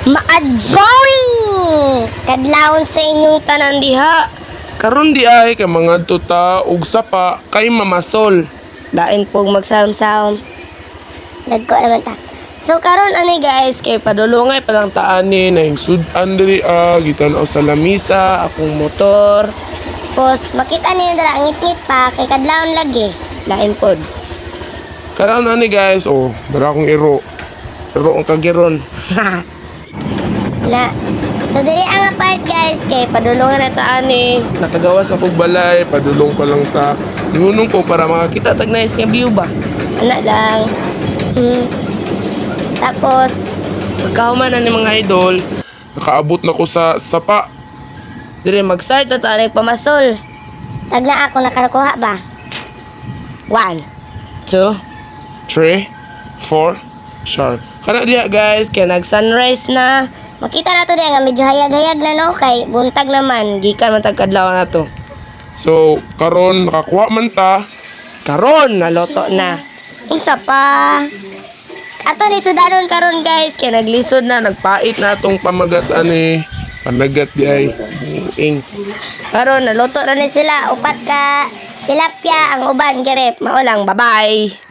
Maadjong! Kadlawon sa inyong tanan diha. Karon di ay kay mga tuta ug sapa kay mamasol. Lain pog magsaom-saom. Dagko naman ta. So karon ani guys, kay Padulungay pa lang taani na yung sudan diri gitan-aw sa lamisa akong motor. pos makita niyo dala ngit-ngit pa kay kadlawon lagi. Lain pod. Karon ani guys, dara akong iro. Iro ang kagiron. Na. So dili ang part guys, kay padulungan na ta ani. Nakagawas akong balay, padulong pa lang ta. Nihunong ko para makakita tag nice nga view ba. Ana lang. Tapos Pagkahuman na ni mga idol, nakaabot na ko sa sapa. dire mag-start na ta pamasol. Tag na ako nakakuha ba? 1 2 3, 4, sharp. Kana diya guys, kaya nag-sunrise na. Makita na to diya nga medyo hayag-hayag na no, kay buntag naman, gikan man tag kadlaw na to. So, karon nakakuha man ta. Karon naloto na. Unsa pa? Ato ni sudanon karon guys, kaya Naglisod na, nagpait na itong pamagat ani. Panagat di ay. Ing. karon naloto na ni sila upat ka tilapia ang uban girep. Mao lang, bye-bye.